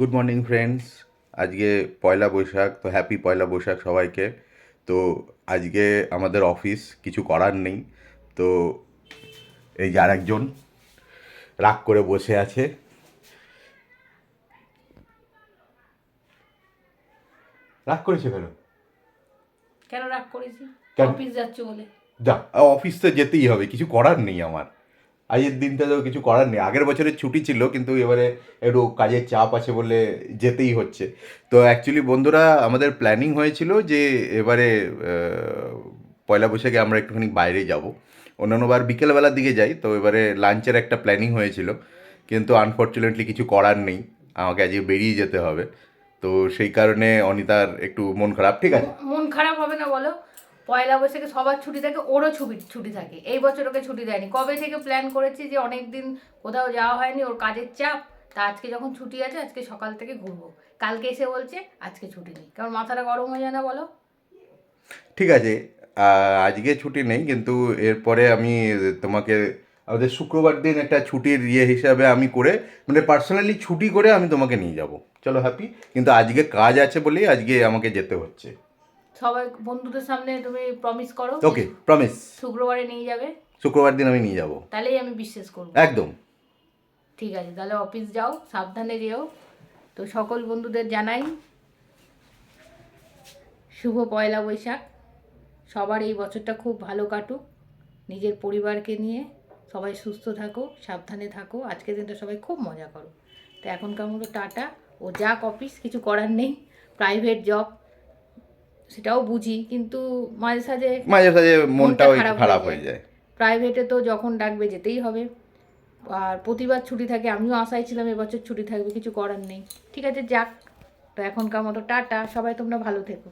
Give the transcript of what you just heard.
Good morning friends. আজকে পয়লা বৈশাখ, তো happy পয়লা বৈশাখ সবাইকে। তো আজকে আমাদের অফিস, কিছু করার নেই। তো এই যে আরেকজন রাগ করে বসে আছে। রাগ করেছে কেন? কেন রাগ করেছি? কেন? অফিস যাচ্ছ বলে। যা, অফিস তো যেতেই হবে, কিছু করার নেই আমার। আজকের দিনটা তো কিছু করার নেই। আগের বছরের ছুটি ছিল, কিন্তু এবারে একটু কাজের চাপ আছে বলে যেতেই হচ্ছে। তো অ্যাকচুয়ালি বন্ধুরা, আমাদের প্ল্যানিং হয়েছিল যে এবারে পয়লা বৈশাখে আমরা একটুখানি বাইরে যাব। অন্যান্যবার বিকেলবেলার দিকে যাই, তো এবারে লাঞ্চের একটা প্ল্যানিং হয়েছিল, কিন্তু আনফর্চুনেটলি কিছু করার নেই, আমাকে আজকে বেরিয়ে যেতে হবে। তো সেই কারণে অনিতার একটু মন খারাপ। ঠিক আছে, মন খারাপ হবে না বলো? পয়লা বৈশাখে সবার ছুটি থাকে, ওরও ছুটি থাকে। এই বছর ওকে ছুটি দেয়নি। কবে থেকে প্ল্যান করেছি যে অনেক দিন কোথাও যাওয়া হয়নি, ওর কাজের চাপ। তা আজকে যখন ছুটি আছে, আজকে সকাল থেকে ঘুরবো। কালকে এসে বলছে আজকে ছুটি নেই। কারণ মাথাটা গরম হয়ে যায় না বলো? ঠিক আছে। আজকে ছুটি নেই, কিন্তু এরপরে আমি তোমাকে আমাদের শুক্রবার দিন একটা ছুটির হিসাবে আমি করে, মানে পার্সোনালি ছুটি করে আমি তোমাকে নিয়ে যাব। চলো হ্যাপি। কিন্তু আজকে কাজ আছে বলেই আজকে আমাকে যেতে হচ্ছে। সবাই বন্ধুদের সামনে তুমি প্রমিস করো যে ওকে, প্রমিস। শুক্রবারে নিয়ে যাবে। শুক্রবার দিন আমি নিয়ে যাব। তাহলেই আমি বিশ্বাস করবো। একদম। ঠিক আছে, তাহলে অফিস যাও, সাবধানে যেও। তো সকল বন্ধুদের জানাই শুভ পয়লা বৈশাখ। সবার এই বছরটা খুব ভালো কাটুক। নিজের পরিবারকে নিয়ে সবাই সুস্থ থাকো, সাবধানে থাকো। আজকের দিনটা সবাই খুব মজা করো। তো এখনকার মতো টাটা। ও যাক অফিস, কিছু করার নেই। প্রাইভেট জব, সেটাও বুঝি, কিন্তু মাঝে সাঝে মাঝে সাঝে মনটা মনটাও একটু খারাপ খারাপ হয়ে হয়ে যায়। যায়। প্রাইভেটে তো যখন ডাকবে যেতেই হবে। আর প্রতিবার ছুটি থাকে, আমিও আশায় ছিলাম এবছর ছুটি থাকবে, কিছু করার নেই। ঠিক আছে, যাক। তো এখনকার মতো টাটা, সবাই তোমরা ভালো থেকো।